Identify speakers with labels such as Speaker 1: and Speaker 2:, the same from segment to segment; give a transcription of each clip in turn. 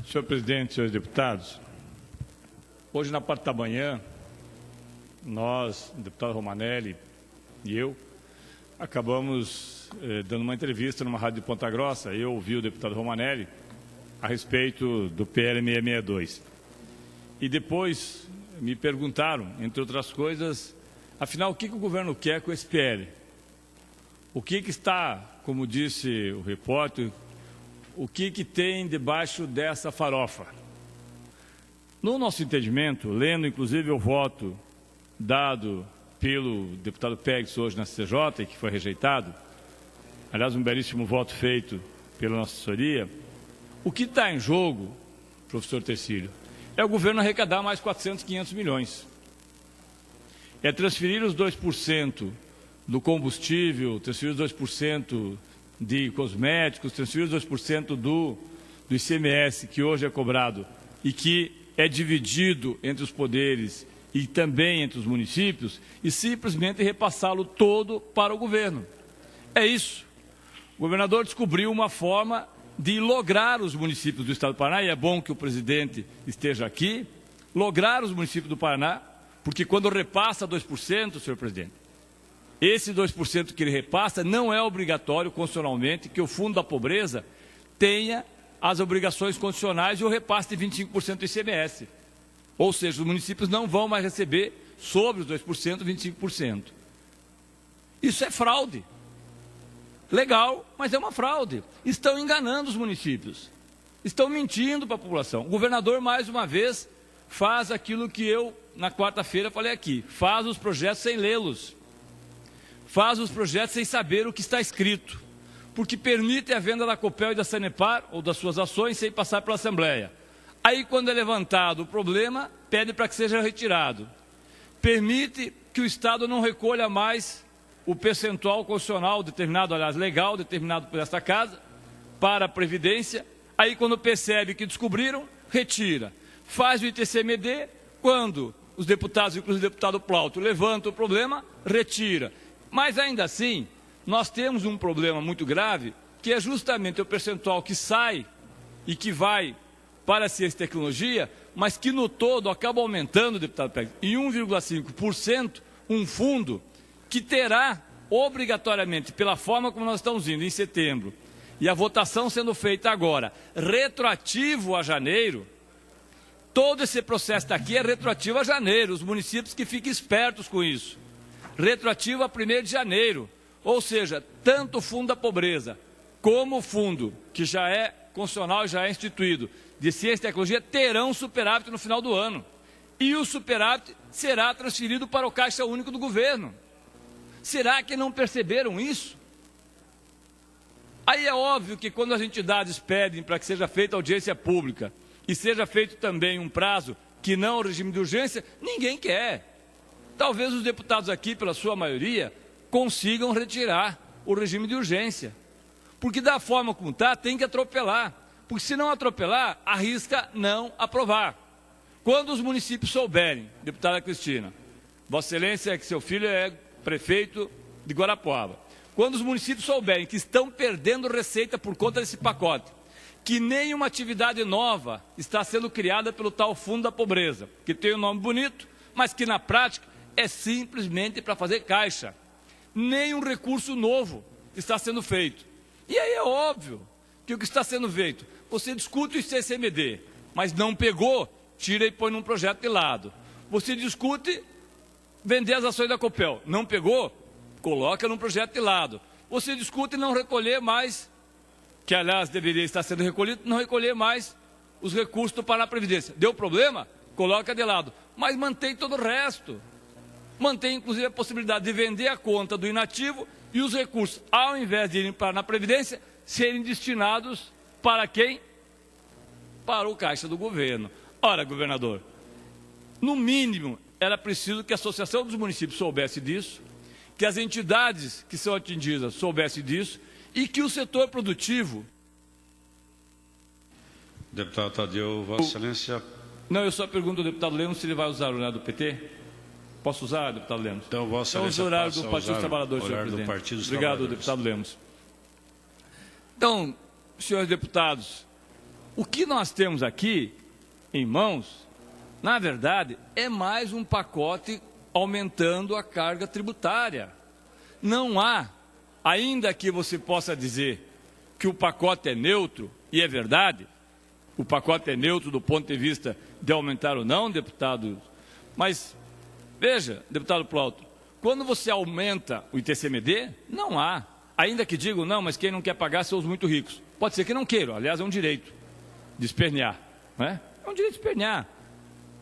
Speaker 1: Senhor presidente, senhores deputados, hoje na parte da manhã, nós, o deputado Romanelli e eu, acabamos dando uma entrevista numa rádio de Ponta Grossa. Eu ouvi o deputado Romanelli a respeito do PL 662. E depois me perguntaram, entre outras coisas, afinal, o que o governo quer com esse PL? O que está, como disse o repórter, o que tem debaixo dessa farofa? No nosso entendimento, lendo inclusive o voto dado pelo deputado Pegues hoje na CCJ, que foi rejeitado, aliás, um belíssimo voto feito pela nossa assessoria, o que está em jogo, professor Tercílio, é o governo arrecadar mais 400, 500 milhões. É transferir os 2% do combustível, transferir os 2% de cosméticos, transferir os 2% do ICMS que hoje é cobrado e que é dividido entre os poderes e também entre os municípios e simplesmente repassá-lo todo para o governo. É isso. O governador descobriu uma forma de lograr os municípios do Estado do Paraná, e é bom que o presidente esteja aqui, lograr os municípios do Paraná, porque quando repassa 2%, senhor presidente, esse 2% que ele repassa não é obrigatório constitucionalmente que o Fundo da Pobreza tenha as obrigações condicionais e o repasse de 25% do ICMS. Ou seja, os municípios não vão mais receber sobre os 2%, 25%. Isso é fraude. Legal, mas é uma fraude. Estão enganando os municípios. Estão mentindo para a população. O governador, mais uma vez, faz aquilo que eu, na quarta-feira, falei aqui. Faz os projetos sem lê-los. Faz os projetos sem saber o que está escrito. Porque permite a venda da Copel e da Sanepar, ou das suas ações, sem passar pela Assembleia. Aí, quando é levantado o problema, pede para que seja retirado. Permite que o Estado não recolha mais o percentual constitucional determinado, aliás, legal, determinado por esta Casa, para a Previdência. Aí, quando percebe que descobriram, retira. Faz o ITCMD, quando os deputados, inclusive o deputado Plauto, levantam o problema, retira. Mas, ainda assim, nós temos um problema muito grave, que é justamente o percentual que sai e que vai para a ciência e tecnologia, mas que no todo acaba aumentando, deputado Pegues, em 1,5%, um fundo que terá, obrigatoriamente, pela forma como nós estamos indo em setembro, e a votação sendo feita agora, retroativo a janeiro, todo esse processo daqui é retroativo a janeiro, os municípios que fiquem espertos com isso. Retroativo a 1º de janeiro, ou seja, tanto o Fundo da Pobreza como o fundo, que já é constitucional e já é instituído, de ciência e tecnologia, terão superávit no final do ano. E o superávit será transferido para o Caixa Único do Governo. Será que não perceberam isso? Aí é óbvio que quando as entidades pedem para que seja feita audiência pública e seja feito também um prazo que não é o regime de urgência, ninguém quer. Talvez os deputados aqui, pela sua maioria, consigam retirar o regime de urgência. Porque da forma como está, tem que atropelar. Porque se não atropelar, arrisca não aprovar. Quando os municípios souberem, deputada Cristina, Vossa Excelência, que seu filho é prefeito de Guarapuava, quando os municípios souberem que estão perdendo receita por conta desse pacote, que nenhuma atividade nova está sendo criada pelo tal Fundo da Pobreza, que tem um nome bonito, mas que na prática é simplesmente para fazer caixa. Nenhum recurso novo está sendo feito. E aí é óbvio que o que está sendo feito, você discute o ICMD, mas não pegou, tira e põe num projeto de lado. Você discute vender as ações da Copel, não pegou, coloca num projeto de lado. Você discute não recolher mais, que aliás deveria estar sendo recolhido, não recolher mais os recursos do Paraná Previdência. Deu problema? Coloca de lado. Mas mantém todo o resto. Mantém inclusive a possibilidade de vender a conta do inativo e os recursos, ao invés de irem para a Previdência, serem destinados para quem? Para o Caixa do Governo. Ora, governador, no mínimo era preciso que a Associação dos Municípios soubesse disso, que as entidades que são atingidas soubessem disso e que o setor produtivo...
Speaker 2: Deputado Tadeu, Vossa Excelência...
Speaker 1: Não, eu só pergunto ao deputado Lemos se ele vai usar o horário do PT. Posso usar, deputado Lemos?
Speaker 2: Então, Vossa Excelência,
Speaker 1: o horário do Partido dos Trabalhadores, senhor presidente. Obrigado, deputado Lemos. Então, senhores deputados, O que nós temos aqui em mãos, na verdade, é mais um pacote aumentando a carga tributária. Não há, ainda que você possa dizer que o pacote é neutro, e é verdade, o pacote é neutro do ponto de vista de aumentar ou não, deputado, mas veja, deputado Plauto, quando você aumenta o ITCMD, não há, ainda que digam, não, mas quem não quer pagar são os muito ricos. Pode ser que não queiram, aliás, é um direito de espernear, não é? É um direito de espernear.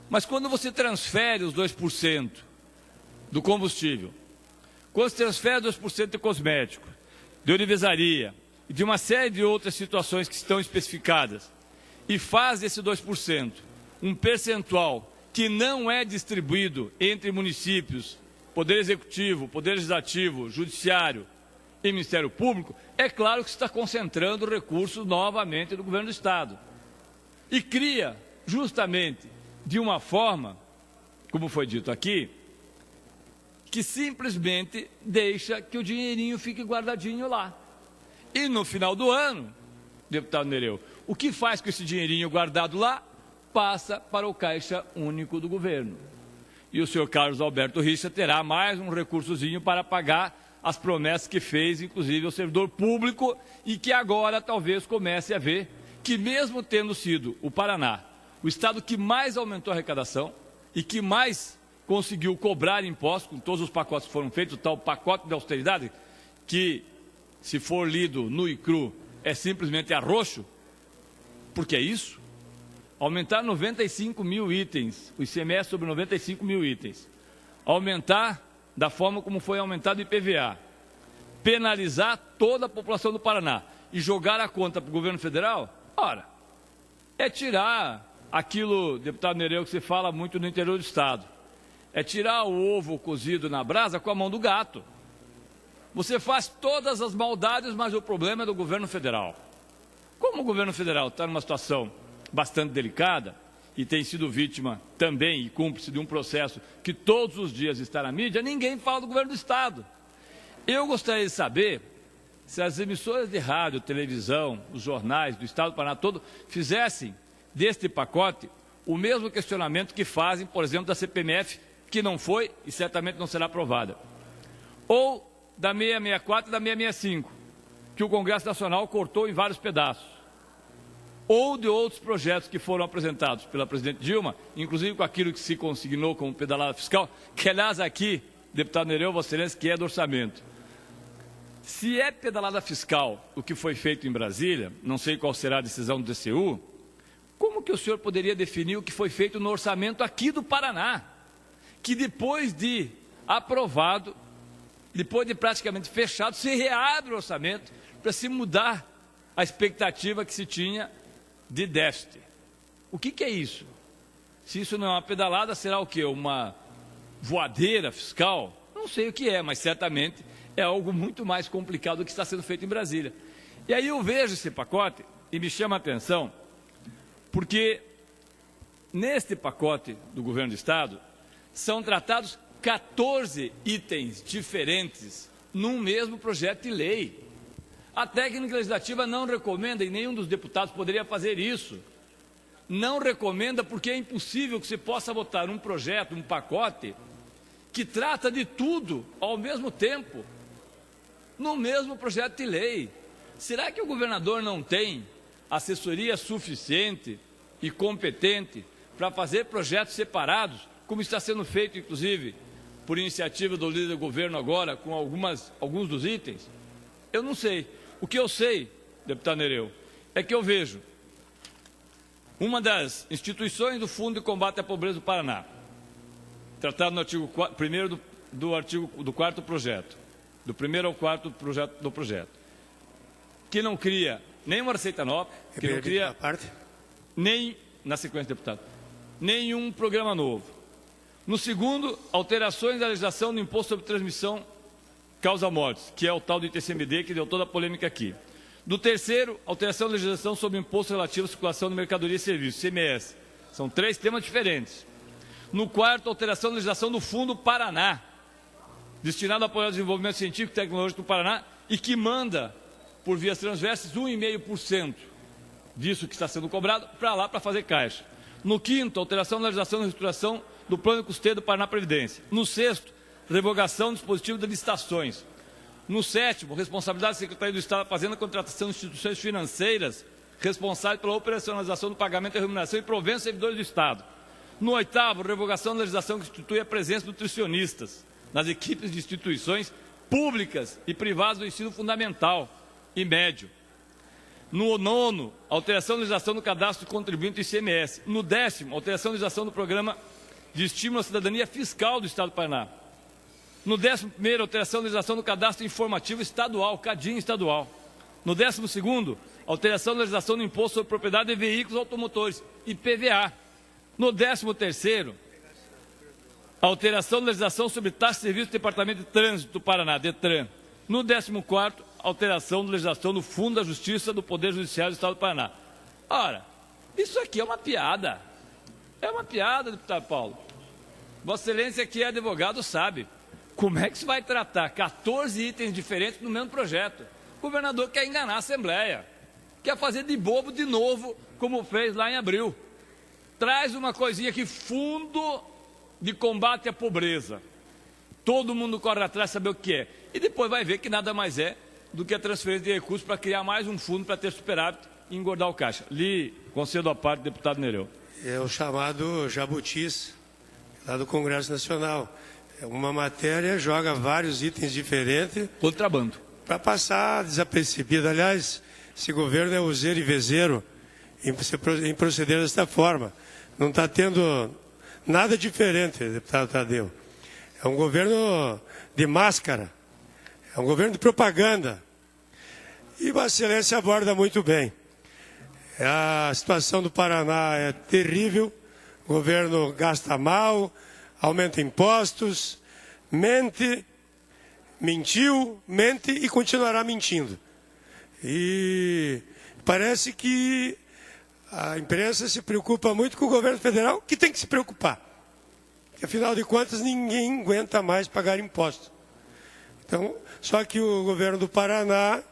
Speaker 1: Mas quando você transfere os 2% do combustível, quando você transfere 2% de cosmético, de orivesaria e de uma série de outras situações que estão especificadas, e faz desse 2% um percentual que não é distribuído entre municípios, Poder Executivo, Poder Legislativo, Judiciário e Ministério Público, é claro que está concentrando recursos novamente do governo do Estado. E cria, justamente, de uma forma, como foi dito aqui, que simplesmente deixa que o dinheirinho fique guardadinho lá. E no final do ano, deputado Nereu, o que faz com esse dinheirinho guardado lá? Passa para o Caixa Único do Governo. E o senhor Carlos Alberto Richa terá mais um recursozinho para pagar as promessas que fez, inclusive, ao servidor público, e que agora talvez comece a ver que, mesmo tendo sido o Paraná o estado que mais aumentou a arrecadação e que mais conseguiu cobrar impostos, com todos os pacotes que foram feitos, o tal pacote de austeridade, que, se for lido nu e cru, é simplesmente arroxo, porque é isso, aumentar 95 mil itens, o ICMS sobre 95 mil itens, aumentar da forma como foi aumentado o IPVA, penalizar toda a população do Paraná e jogar a conta para o governo federal, ora, é tirar aquilo, deputado Nereu, que se fala muito no interior do estado, é tirar o ovo cozido na brasa com a mão do gato. Você faz todas as maldades, mas o problema é do governo federal. Como o governo federal está numa situação bastante delicada e tem sido vítima também e cúmplice de um processo que todos os dias está na mídia, ninguém fala do governo do estado. Eu gostaria de saber se as emissoras de rádio, televisão, os jornais do estado do Paraná todo fizessem deste pacote o mesmo questionamento que fazem, por exemplo, da CPMF, que não foi e certamente não será aprovada, ou da 664 e da 665, que o Congresso Nacional cortou em vários pedaços, ou de outros projetos que foram apresentados pela presidente Dilma, inclusive com aquilo que se consignou como pedalada fiscal, que aliás aqui, deputado Nereu, Vossa Excelência, que é do orçamento. Se é pedalada fiscal o que foi feito em Brasília, não sei qual será a decisão do TCU, como que o senhor poderia definir o que foi feito no orçamento aqui do Paraná, que depois de aprovado, depois de praticamente fechado, se reabre o orçamento para se mudar a expectativa que se tinha de déficit? O que é isso? Se isso não é uma pedalada, será o quê? Uma voadeira fiscal? Não sei o que é, mas certamente é algo muito mais complicado do que está sendo feito em Brasília. E aí eu vejo esse pacote e me chama a atenção, porque neste pacote do governo do estado são tratados 14 itens diferentes num mesmo projeto de lei. A técnica legislativa não recomenda, e nenhum dos deputados poderia fazer isso, não recomenda porque é impossível que se possa votar um projeto, um pacote, que trata de tudo ao mesmo tempo, no mesmo projeto de lei. Será que o governador não tem assessoria suficiente e competente para fazer projetos separados, como está sendo feito, inclusive, por iniciativa do líder do governo agora, com alguns dos itens? Eu não sei. O que eu sei, deputado Nereu, é que eu vejo uma das instituições do Fundo de Combate à Pobreza do Paraná, tratado no artigo 1º do 4º projeto, do 1º ao 4º do projeto, que não cria nenhuma receita nova, que não cria nem, na sequência, deputado, nenhum programa novo. No segundo, alterações da legislação do imposto sobre transmissão causa-mortes, que é o tal do ITCMD, que deu toda a polêmica aqui. Do terceiro, alteração da legislação sobre o imposto relativo à circulação de mercadoria e serviços, CMS. São 3 temas diferentes. No quarto, alteração da legislação do Fundo Paraná, destinado a apoiar o desenvolvimento científico e tecnológico do Paraná, e que manda, por vias transversas, 1,5% disso que está sendo cobrado para lá para fazer caixa. No quinto, alteração da legislação e reestruturação do plano de custeio do Paraná Previdência. No sexto, revogação do dispositivo de licitações. No sétimo, responsabilidade da Secretaria do Estado da Fazenda, contratação de instituições financeiras responsáveis pela operacionalização do pagamento e remuneração e provença de servidores do Estado. No oitavo, revogação da legislação que institui a presença de nutricionistas nas equipes de instituições públicas e privadas do ensino fundamental e médio. No nono, alteração da legislação do cadastro do contribuinte do ICMS. No décimo, alteração da legislação do programa de estímulo à cidadania fiscal do Estado do Paraná. No 11º, alteração da legislação do cadastro informativo estadual, CADIM estadual. No 12º, alteração da legislação do imposto sobre propriedade de veículos automotores, IPVA. No 13º, alteração da legislação sobre taxa de serviço do Departamento de Trânsito do Paraná, DETRAN. No 14º, alteração da legislação do Fundo da Justiça do Poder Judiciário do Estado do Paraná. Ora, isso aqui é uma piada. É uma piada, deputado Paulo. Vossa Excelência, que é advogado, sabe. Como é que se vai tratar 14 itens diferentes no mesmo projeto? O governador quer enganar a Assembleia. Quer fazer de bobo de novo, como fez lá em abril. Traz uma coisinha aqui, Fundo de Combate à Pobreza. Todo mundo corre atrás de saber o que é. E depois vai ver que nada mais é do que a transferência de recursos para criar mais um fundo para ter superávit e engordar o caixa. Lhe concedo a parte, deputado Nereu.
Speaker 3: É o chamado jabutis, lá do Congresso Nacional. Uma matéria joga vários itens diferentes.
Speaker 1: Contrabando.
Speaker 3: Para passar desapercebido. Aliás, esse governo é useiro e vezeiro em proceder desta forma. Não está tendo nada diferente, deputado Tadeu. É um governo de máscara. É um governo de propaganda. E Vossa Excelência aborda muito bem. A situação do Paraná é terrível. O governo gasta mal, aumenta impostos, mente, mentiu, mente e continuará mentindo. E parece que a imprensa se preocupa muito com o governo federal, que tem que se preocupar. Porque, afinal de contas, ninguém aguenta mais pagar impostos. Então, só que o governo do Paraná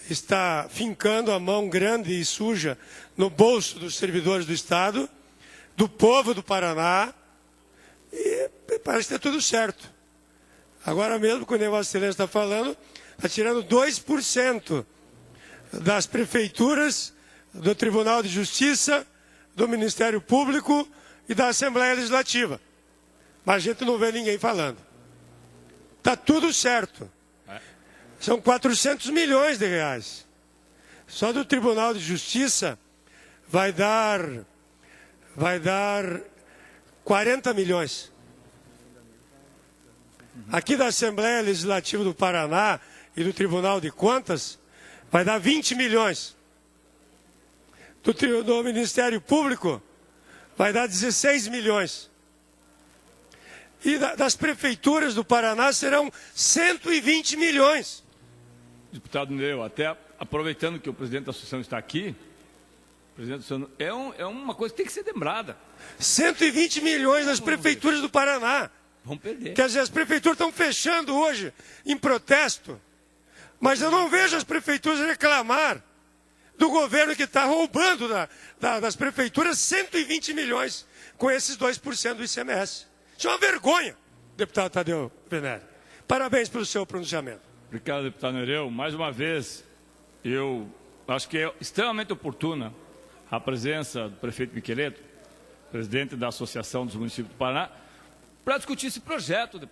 Speaker 3: está fincando a mão grande e suja no bolso dos servidores do Estado, do povo do Paraná, e parece que está tudo certo. Agora mesmo, quando a Vossa Excelência está falando, está tirando 2% das prefeituras, do Tribunal de Justiça, do Ministério Público e da Assembleia Legislativa. Mas a gente não vê ninguém falando. Está tudo certo. São 400 milhões de reais. Só do Tribunal de Justiça vai dar 40 milhões. Aqui da Assembleia Legislativa do Paraná e do Tribunal de Contas vai dar 20 milhões. Do Ministério Público vai dar 16 milhões. E das prefeituras do Paraná serão 120 milhões.
Speaker 1: Deputado Nereu, até aproveitando que o presidente da associação está aqui, é uma coisa que tem que ser lembrada.
Speaker 3: 120 milhões das prefeituras do Paraná.
Speaker 1: Vão perder.
Speaker 3: Quer dizer, as prefeituras estão fechando hoje em protesto, mas eu não vejo as prefeituras reclamar do governo que está roubando das prefeituras 120 milhões com esses 2% do ICMS. Isso é uma vergonha, deputado Tadeu Venere. Parabéns pelo seu pronunciamento.
Speaker 1: Obrigado, deputado Nereu. Mais uma vez, eu acho que é extremamente oportuna a presença do prefeito Miqueleto, presidente da Associação dos Municípios do Paraná, para discutir esse projeto.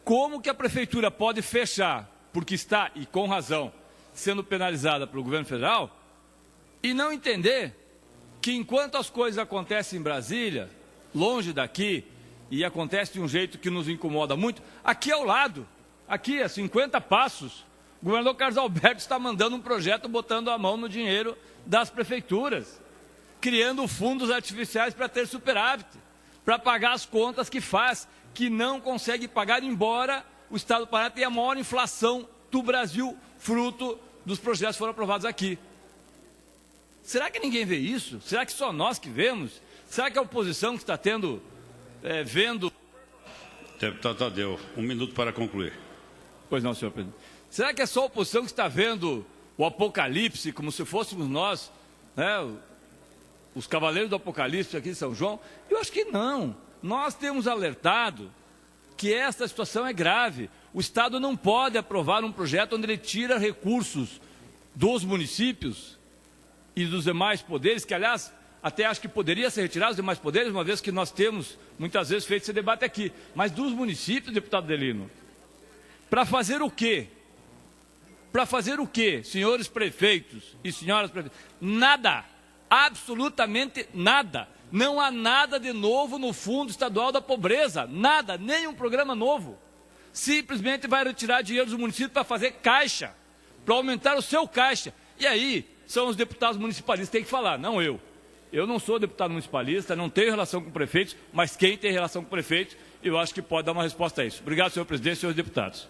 Speaker 1: Como que a prefeitura pode fechar, porque está, e com razão, sendo penalizada pelo governo federal, e não entender que enquanto as coisas acontecem em Brasília, longe daqui, e acontece de um jeito que nos incomoda muito, aqui ao lado, aqui a 50 passos, o governador Carlos Alberto está mandando um projeto botando a mão no dinheiro das prefeituras, criando fundos artificiais para ter superávit, para pagar as contas que faz, que não consegue pagar, embora o Estado do Paraná tenha a maior inflação do Brasil, fruto dos projetos que foram aprovados aqui. Será que ninguém vê isso? Será que só nós que vemos? Será que a oposição que está vendo...
Speaker 2: Deputado Tadeu, 1 minuto para concluir.
Speaker 1: Pois não, senhor presidente. Será que é só a oposição que está vendo o apocalipse, como se fôssemos nós, né, os cavaleiros do apocalipse aqui em São João. Eu acho que não. Nós temos alertado que esta situação é grave. O Estado não pode aprovar um projeto onde ele tira recursos dos municípios e dos demais poderes, que, aliás, até acho que poderia ser retirado os demais poderes, uma vez que nós temos, muitas vezes, feito esse debate aqui. Mas dos municípios, deputado Adelino, para fazer o quê? Para fazer o quê, senhores prefeitos e senhoras prefeitas? Nada, absolutamente nada. Não há nada de novo no Fundo Estadual da Pobreza, nada, nenhum programa novo. Simplesmente vai retirar dinheiro dos municípios para fazer caixa, para aumentar o seu caixa. E aí, são os deputados municipalistas que têm que falar, não eu. Eu não sou deputado municipalista, não tenho relação com prefeitos, mas quem tem relação com prefeitos, eu acho que pode dar uma resposta a isso. Obrigado, senhor presidente e senhores deputados.